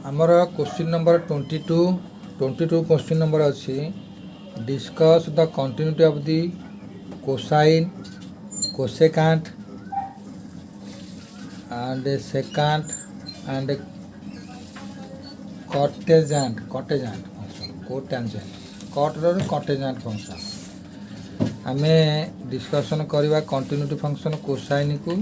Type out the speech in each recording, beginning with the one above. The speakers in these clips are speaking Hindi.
आमर क्वेश्चन नंबर 22 क्वेश्चन नंबर अच्छी discuss the continuity of the cosine cosecant and secant and cotangent function cotangent function आमे डिस्कशन करवा कंटिन्यूटी फंक्शन कोसाइन को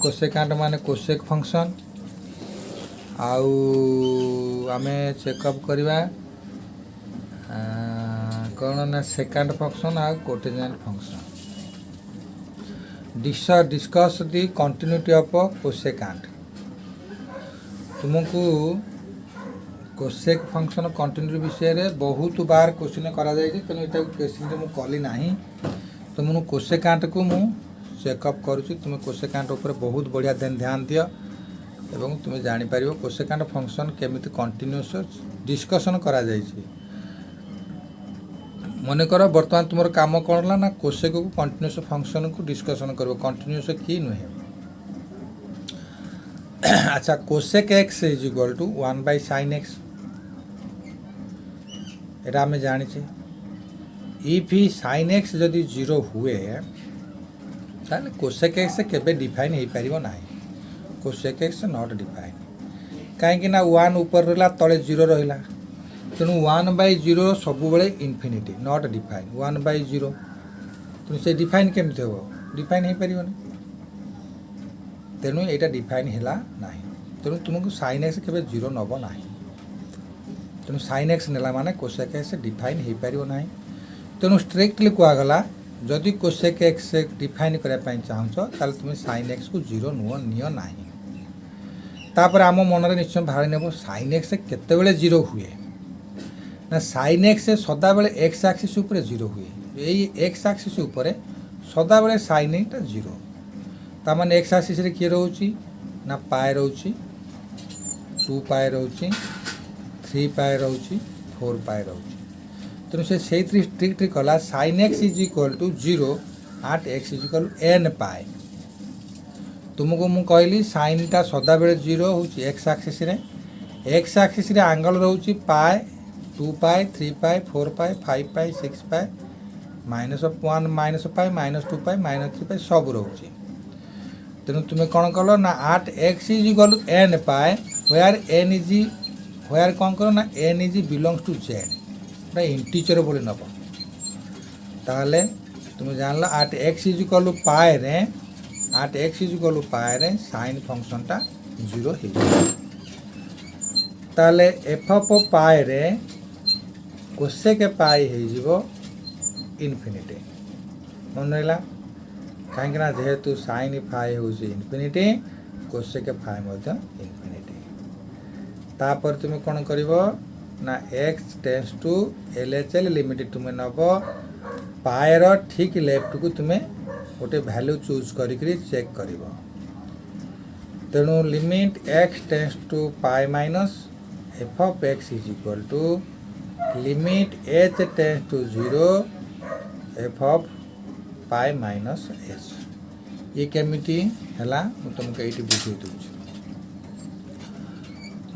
कोसेकांट माने कोसेक फंक्शन आउ आमे चेकअप करवा कौन ना सेकंड फंक्शन आ cotangent function discuss the continuity of cosecant तुमको कोसेक फंक्शन कंटिन्यूटी विषय में बहुत बार क्वेश्चन करा जाए तेणु यहाँ क्वेश्चन मुझे कली ना तो मुझे कोसेकांट को मु चेकअप करुच्ची तुम्हें कोसेकांट उपर बहुत बढ़िया ध्यान दियो एवं तुम्हें जापर कोसेकांट फंक्शन केमिति कंटिन्यूस डिस्कसन करा जाइए मन कर बर्तमान तुम काम कौन ना कोसेक को कंटिन्यूस फंक्शन को डिस्कसन कर कंटिन्यूस कि नुहे अच्छा cosec x is equal to 1/sin x एटा हमें जानिछे इफ ही sin x जदि 0 हुए ताले कोसेक एक्स केबे डिफाइन हो पारिबो नाही कोसेक एक्स नॉट डिफाइन कहीं ना 1 ऊपर रहा तले 0 रहा तेणु 1/0 सब बेले इनफिनिटी नॉट डिफाइन 1/0 तेणु से डिफाइन केमती हम डिफाइन हो पार तेणु यहाँ डिफाइन है ना तेणु तुमको sin x के 0 नब ना तेणु sin x नेला माने कोसेक एक्स डिफाइन हो पार ना तेणु स्ट्रिक्टली कहगला जदि कोसेक एक्स डिफाइन करने चाहूँ ताल तुम sin x को 0 नियो ना तापर आम मन निश्चय बाहर नेब sin x केतेबेले 0 हुए ना sin x सदा बेले एक्स एक्सिस ऊपर 0 हुए यही एक्स एक्सिस ऊपर सदा बेले sin टा 0 तामाने एक्स एक्सिस रे किए रोची ना पाए रोची 2 पाए रोची 3 पाए रोची 4 पाए रोची तेणु से स्ट्रिक्ट कला sin x is equal to 0 at x is equal to n pi तुमको मु कहली sin टा सदा बेले 0 होची एक्स एक्सिस रे एंगल रोची पाए 2 पाए 3 पाए 4 पाए 5 पाए 6 पाए -1 -पाए -2 पाए -3 पाए सब रोचे तेणु तुम्हें कौन कल ना at x is equal to n pi where कौन करो ना n is belongs to z integer बोली नब ताहले तुम जान लो at x is equal to pi रे साइन फंक्शन टा 0 हो ताहले एफ ऑफ पाए रे कोसेक पाई हो इनफिनिटी मन रहा कहीं जेहेतु sin फाई हूँ इनफिनिटी कोसेक फाई इनफिनिटी तापर तुम कौन कर ना x tends to LHL limit तुम नब पाएर ठीक लेफ्ट को तुम गोटे वैल्यू चूज करी चेक कर तेणु limit x tends to pi minus f of x is equal to limit h tends to 0 f of pi minus h ये केमिटी है तुमको ये बुझे दूँ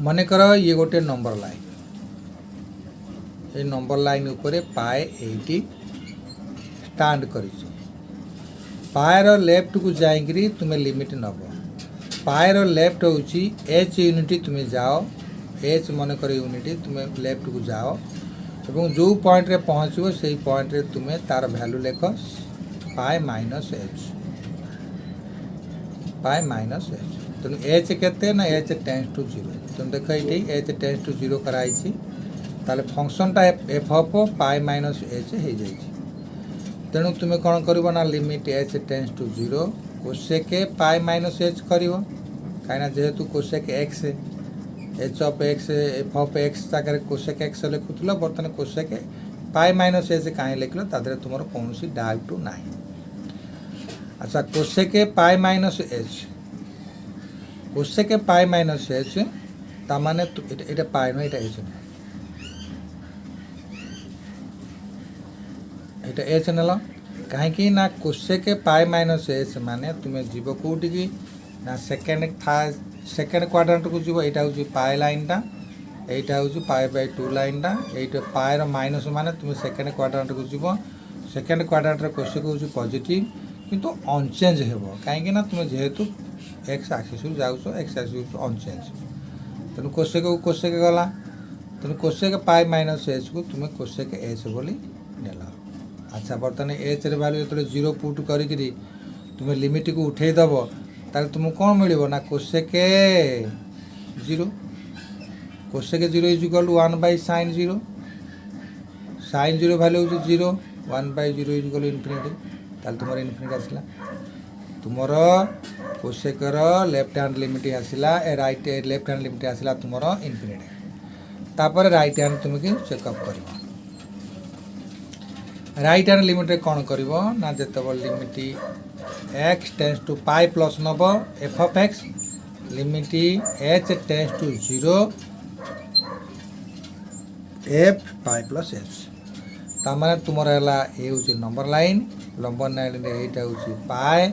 मन कर ये गोटे नंबर लाइन ये नंबर लाइन ऊपर पाए 80 स्टांड कर पाएर लेफ्ट को जाइकरी तुम्हें लिमिट नब पाएर लेफ्ट हूँ h यूनिट तुम्हें जाओ h मन कर यूनिट तुम्हें लेफ्ट को जाओ और जो पॉइंट रे पहुँचो से पॉइंट रे तुम्हें तार वैल्यू लेख पाए माइनस h तेणु h केते ना h टेंस टू 0 तुम देख ये h टेंस टू 0 कराई ताले फंक्शन टा f of pi minus h हो जाए तेणु तुम्हें कौन कर ना limit h tends to 0 cosec pi minus h कर कहीं जेहेतु cosec x h of x f of x जगह कोसेक एक्स लिखुल बर्तमान कोसेक पाए माइनस एच कहीं लिखल तादे तुम कौन डाउट ना अच्छा कोसेक पाए माइनस एच तामाने ये पाए नुह एच नुह ये एच नेल कहीं कोसेक पाए माइनस एच माने तुम्हें जीव कौटी ना सेकेंड सेकेंड क्वाड्रांट को जीव एटा हूँ पाए लाइनटा एटा हूँ पाए बाय 2 लाइनटा ये पाएर माइनस माने तुम सेकेंड क्वाड्रांट को जीव सेकेंड क्वाड्रांट कोशेक हूँ पॉजिटिव किंतु अनचेंज हेबो कहीं ना तुम जेहेतु एक्स एक्सिस जाऊछ एक्स एक्सिस अनचेंज तेणु कोशेक गला तेणु कोशेक पाए माइनस एच को तुम कोशेक एच बोली नेल। अच्छा बर्तमान एच रे वैल्यू जो 0 पुट करी तुम लिमिट को उठेदब ताले तुमको कौन मिल ना cosec 0 cosec 0 is equal to 1 by sine 0 sine 0 value हूँ 0 1 बाय 0 इज इक्वल इनफिनिटी ताले तुम इनफिनिटी आसला तुमर कोशेकर लेफ्ट हैंड लिमिट आसला राइट लेफ्ट हैंड लिमिट आसला तुमर इनफिनिटी तापर राइट हैंड तुम चेकअप कर राइट हैंड लिमिट कौन कर ना जिते limit x tends to pi plus नब f of x limit h tends to 0 f pi plus h तार तुम है ये हूँ नंबर लाइन लंबर लाइन यहाँ हूँ पाए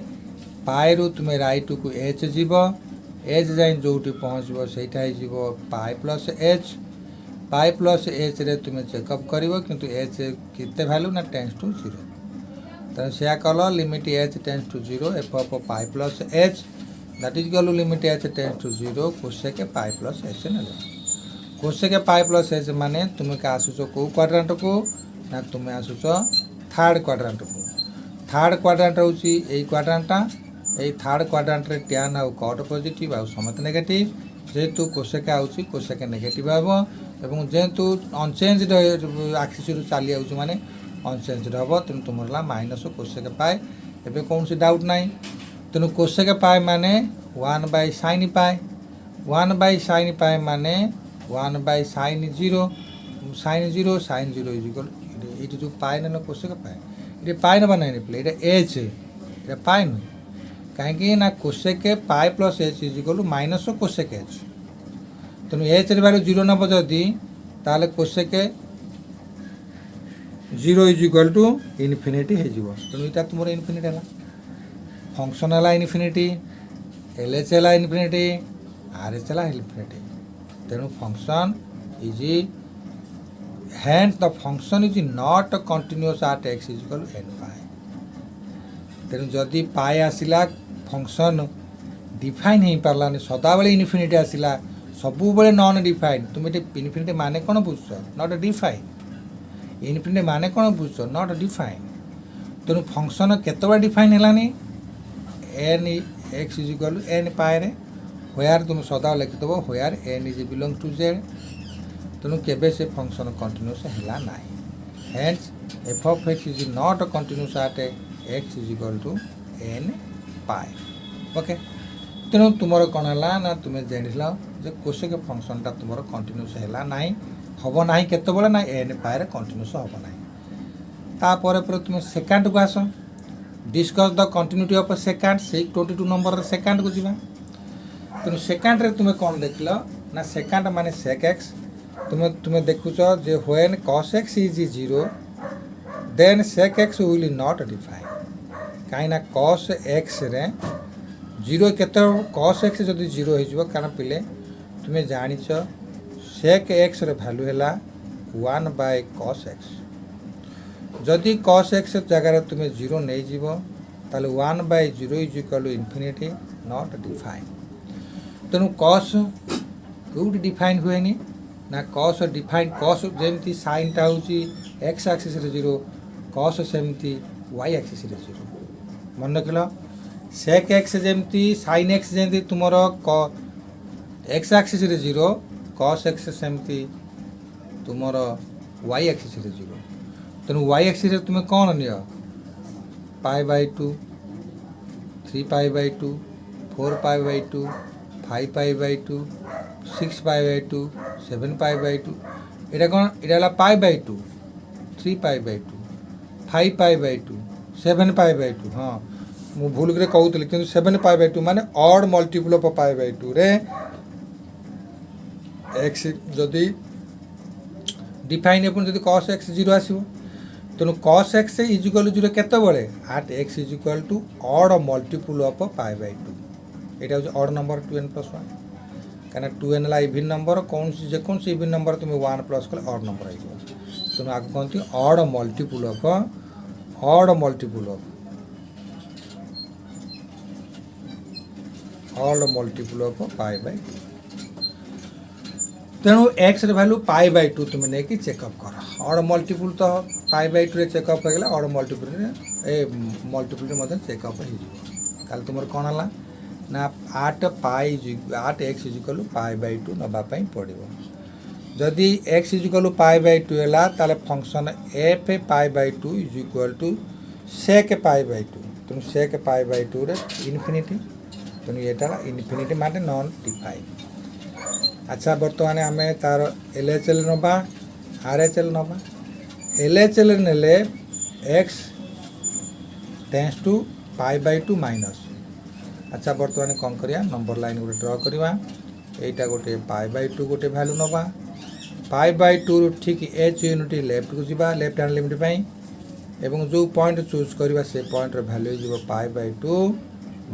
पाए रु तुम राइट को एच जीव एच जाए जो पहुँचब से पाए प्लस एच रे तुम चेकअप कर किंतु एच केते वैल्यू ना टेंस टू 0 तेनाली से कल limit h tends to 0 f of pi plus h that is गलु limit h tends to 0 cosec pi plus h ने कोशेक पाए प्लस एच माने तुम आसुच कौ क्वाड्रांट को ना तुम आसुच थर्ड क्वाड्रांट को थर्ड क्वाड्रांट हूँ यही क्वाड्रांटा यही थर्ड क्वाड्रांट रे टैन आउ कट पॉजिटिव आउ समत नेगेटिव जेहेतु कोशेक आउची कोशेक नेगेटिव हम एवं जेहेतु अनचेंज आक्सीस चली आउची माने अनचेंज हम तेणु तुम माइनस कोशेक पाए एवं कौन सी डाउट ना तेणु कोशेक पाए माने 1 by sine pi 1 by sign pi माने 1 by sine 0 sine 0 sine 0 is equal ये जो पाए ना कोशेक पाए ये पाए ना नहीं प्ले एच ये पाए नुह कहीं ना cosec pi plus h is equal minus cosec h तेणु एच वैल्यू 0 नब जदि ताले cosec 0 is equal to infinity हो तेणु यहाँ तुम इनफिनिटी है फंक्शन है इनफिनिटी एल एच है इनफिनिटी आर एच है इनफिनिटी तेणु function is hence the function is not continuous at x is equal to n पाए तेणु जदि पाए आसला फंक्शन डिफाइन हो पारानी सदा बेले इनफिनिटी आसला सबु बेले नॉन डिफाइन तुम ये इनफिनिटी माने कौन बुझ नॉट डिफाइन इनफिनिटी माने कौन बुझ नॉट डिफाइन तेणु फंक्शन केतबे डिफाइन है n x is equal to n pi रे होयार तुम सदा लिखिदेव होयार n is belong to z तेणु केबे से फंक्शन कंटिन्यूस है ना hence f of x is not continuous at x is equal to n pi okay तेणु तुम कौन है ना तुम जान कोशेक फंक्शनटा तुम कंटिन्यूस है ना हम ना केतबे ना एन पाए कंटिन्यूस हम ना तापर तुम सेकेंड को आस discuss the continuity of secant से 22 नंबर सेकेंड को जीवा तेणु सेकेंड रे तुम कौन देख ना सेकेंड माने सेक एक्स तुम्हें देखुच जे when cos x is 0 then sec x will not define कहीं ना cos x रे 0 केते cos x जदि 0 हो कारण पिले तुम्हें जानिच sec x रे वैल्यू है 1 बाय cos x जदि cos x जगह तुम्हें 0 नहीं जीव ताले 1 by 0 is equal to infinity not define तेणु cos कौटी डिफाइन हुए नहीं ना कॉस डिफाइन कॉस जमती साइनटा हूँ एक्स एक्सिस 0 कॉस सेमती वाई एक्सिस 0 मन रख सेक एक्स जमती साइन एक्स जमती तुम एक्स एक्सिस 0 कॉस एक्स सेमती तुम वाई एक्सिस 0 तेणु वाई एक्सिस तुम कौन नि pi by 2 3 pi by 2 4 pi by 2 5 pi by 2 6 pi by 2 7 pi by 2 এটা কোন এটা হলো pi by 2 3 pi by 2 5 pi by 2 7 pi by 2 हाँ मु भूल करे कहूतली किंतु 7 पाई बाय 2 माने odd multiple of pi by 2 रे x जदि डिफाइन अपन जदि cos x 0 आसीबो तेणु cos x is equal to 0 केते बळे at x is equal to odd multiple of pi by 2 এটা হচ্ছে অড নম্বর 2n + 1 কেন 2n হল ইভিন নম্বর যেকୌଣସି ইভিন নম্বর তুমি 1 প্লস কলে অড নম্বর হয়ে তেমন আগে কহতি অড মল্টিপুল অফ π/2 तेणु एक्स भैल्यू π/2 तुम नहीं चेकअप कर अड मल्टीपुल तो π/2 रे चेकअप हो गला अड मल्टीपुल चेकअप हो तुम कौन है ना 8x π/2 नापी पड़ो जदि x π/2 है फंक्शन f π/2 = sec π/2 तेणु sec π/2 रे इनफिनिटी तेणु ये इनफिनिटी माने नॉन डिफाइन। अच्छा बर्तमान आम तार LHL नवा RHL नवा LHL नेले x टेंस टू π/2 माइनस। अच्छा बर्तमान कौन करिया नंबर लाइन गोटे ड्र करवा एटा गोटे π/2 गोटे वैल्यू नवा π/2 ठीक h यूनिट लेफ्ट को जीवा लेफ्ट हैंड लिमिट पाई एवं जो पॉइंट चूज करवा से पॉइंट रो वैल्यू जीवो π/2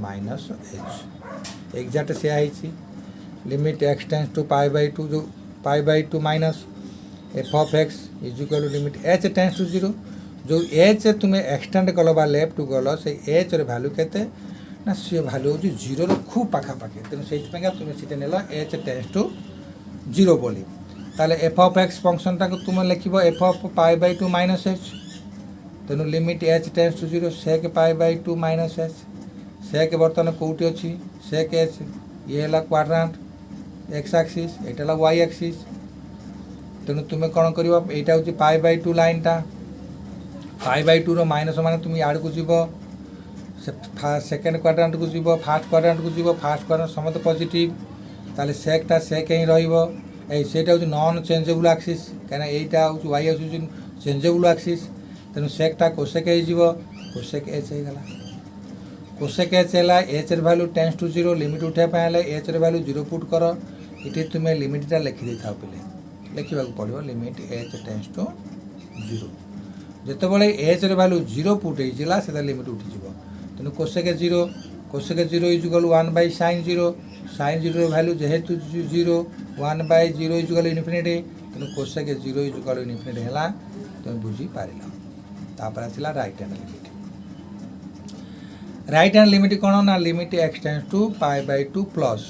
माइनस h एग्जैक्ट से आइछि लिमिट x टेंस टू π/2 जो π/2 minus f of x = limit h tends to 0 जो h तुम्हें एक्सटेंड कल बा लेफ्ट को गल से h रो वैल्यू केते ना से वैल्यू हो 0 रो खूब पाखा पाखे तेणु से तुम्हें सीटे नेला h टेंस टू 0 बोली ताले f ऑफ x फंक्शन टाक तुम लिखिबो f ऑफ π/2 माइनस h तेणु limit h tends to 0 sec π/2 minus h sec बर्तमान कोठी अछि sec h ये है क्वाड्रेंट एक्स एक्सिस एटा वाई एक्सिस तेणु तुम्हें कौन कर यहाँ हूँ π/2 लाइनटा π/2 रो माइनस मान तुम याद को जीव सेकेंड क्वाड्रेंट को जीव फास्ट क्वाड्रेंट को जीव फास्ट क्वाड्रेंट समस्त पॉजिटिव ताले सेकटा सेक ही रहीटा हूँ नॉन चेंजेबल एक्सिस कहीं यहाँ हूँ वाई एक्सिस चेंजेबल एक्सिस तेणु सेकटा कोसेक हो कोसेक एच होगा कोसेक एच है h value tends to 0 limit उठाई एच वैल्यू 0 पुट कर ये तुम्हें लिमिटा लिखिदे था पे लिखा पड़ो लिमिट एच टेंस टू 0 जितेबाला एच वैल्यू 0 पुट होगा से लिमिट उठीज तेणु कोसेक 0 = 1/sin 0 sin 0 वैल्यू जेहेतु 0 1/0 = इनफिनिटी तेणु कोसेक 0 = इनफिनिटी है तुम बुझीपार तापर आसला right hand limit right hand limit कौन ना limit x tends to π/2 plus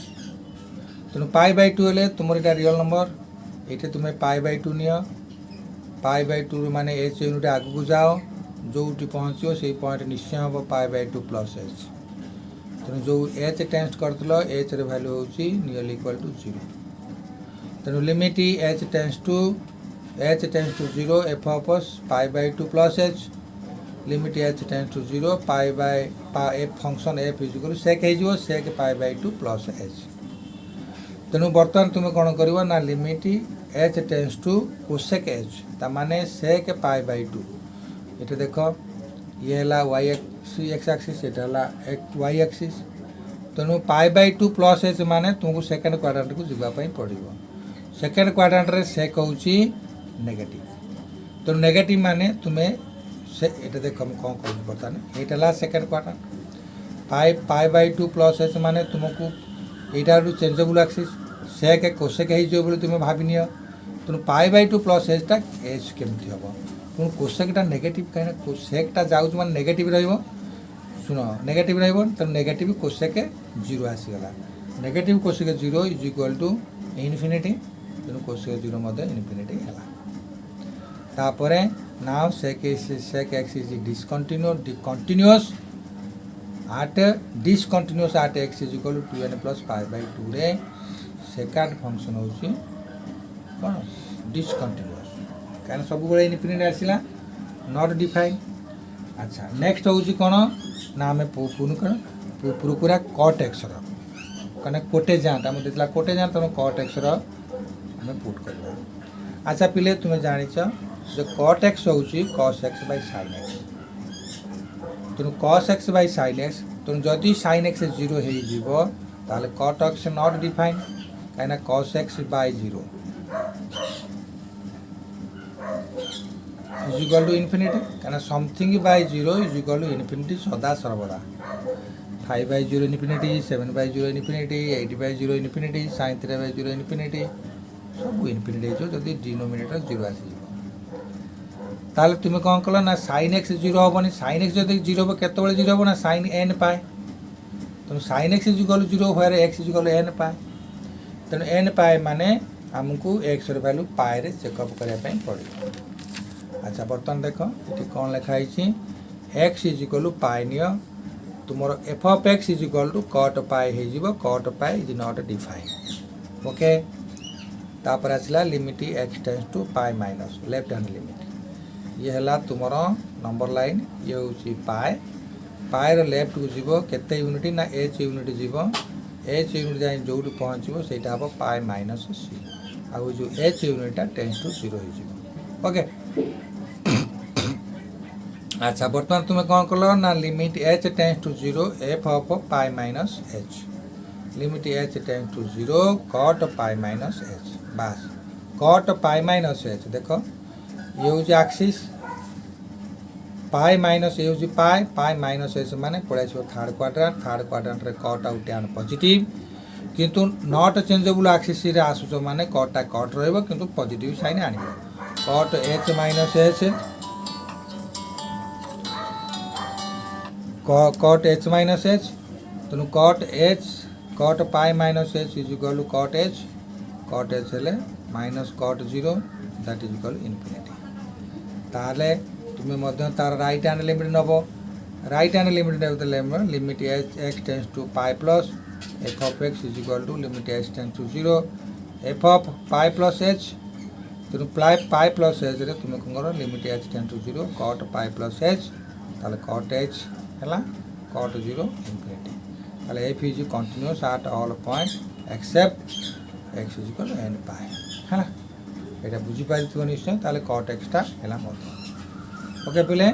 तेणु π/2 हेले तुम यहाँ रियल नंबर ये तुम्हें π/2 नियो π/2 माने h यूनिट आगू जाओ जो पहुँचो से पॉइंट निश्चय हम π/2 प्लस h तेणु जो h टेंस कर h वैल्यू हूँ नियरली इक्वल टू 0 तेणु limit h tends to 0 f of π/2 plus h limit h tends to 0 f function f = sec हो sec π/2 प्लस h तेणु बर्तमान तुम्हें कौन कर ना limit h tends to cosec h ता माने sec π/2 ये देख ये है वाई एक्स एक्सिस ये वाई एक्सिस तेणु π/2 प्लस h माने तुमको सेकेंड क्वाड्रेंट को जावाई पड़ो सेकेंड क्वाड्रेंट रे सेक हूँ नेगेटिव तेणु नेगेटिव माने तुम्हें से ये देख कौन कर बर्तमान ये सेकेंड क्वाड्रेंट π/2 प्लस h माने तुमको यहाँ चेंजेबल एक्सिस सेक कोसेक हो तुम्हें भावी नि तेणु π/2 प्लस h टा h केमती हम तेणु कोसेकटा नेगेटिव कहीं सेकटा जाऊँ मान नेगेटिव शुण नेगेटिव तेणु नेगेटिव कोसेक 0 आसीगला नेगेटिव कोसेक 0 = इनफिनिटी तेणु कोसेक 0 इनफिनिटी है तापर now sec x is continuous at x = 2n + π/2 रे सेकेंड फंक्शन हूँ कौन डिसकंटिन्यूअस कहीं सब बड़े इनफिनिटी आसला नॉट डिफाइन। अच्छा नेक्स्ट हूँ कौन ना आम पूरा कट एक्स कहीं कोटे जाट आम देता कोटे जाट तुम कट एक्स आम पुट कर। अच्छा पिले तुम्हें जाच जो कट एक्स हूँ cos x / sin x तेणु cos x / sin x तेणु जदि sin x 0 हो कट एक्स नॉट डिफाइन कहीं cos x / 0 = इनफिनिटी कहीं समथिंग / 0 = इनफिनिटी सदा सर्वदा 5/0 infinity 7/0 infinity 8/0 infinity sin 3/0 infinity सब इनफिनिटी हो जदि डिनोमिनेटर 0 आसीଯିବ ताले तुम कौन कल ना sin x 0 हेनी sin x जब 0 हे केतबेले 0 हे ना sin n पाए तेणु sin x equal 0 where x equal n पाए तेणु n पाए माने आमको x र वैल्यू पाए रे चेकअप करने पड़े। अच्छा बर्तमान देख ये कौन लिखाई x इक्वल पाए नियो तुम f of x is equal to cot pi हो कट पाए इज नॉट डिफाइंड ओके तापर आसला limit x tends to pi minus left hand limit ये है तुम नंबर लाइन ये हूँ पाए पाए लेफ्ट को जीव केते यूनिट ना एच यूनिट जीव एच यूनिट जाए जो पहुँचो से हम पाए माइनस सी आउ जो एच यूनिटा टेंस टू 0 हो ओके। अच्छा बर्तमान तुम कौन कल ना limit h tends to 0 f of pi minus h limit h tends to 0 cot pi minus h बास कट पाई माइनस एच देख ये हूँ एक्सिस पाई माइनस ये हूँ पाई माइनस एच माने पड़े थर्ड क्वाड्रेंट रे कट आउ टैन पॉजिटिव किंतु नॉट चेंजेबल एक्सिस रे आसुच माने कटा कट रहइबो किंतु पॉजिटिव साइन आनिबो cot h minus h cot h minus h तेणु cot pi minus h is equal to cot h हेले minus cot 0 that is equal infinity ताले तुम तार राइट हैंड लिमिट नब right hand limit limit h x tends to pi plus f of x is equal to limit h tends to 0 f of pi plus h तेणु पाई प्लस एच रे तुम कौन कर limit h tends to 0 cot pi plus h ताले कट एच है कट 0 इनफिनिटी ताले f is continuous at all point except x is equal n pi है यहाँ बुझीपार निश्चय ताले कट एक्सटा है ओके पिले।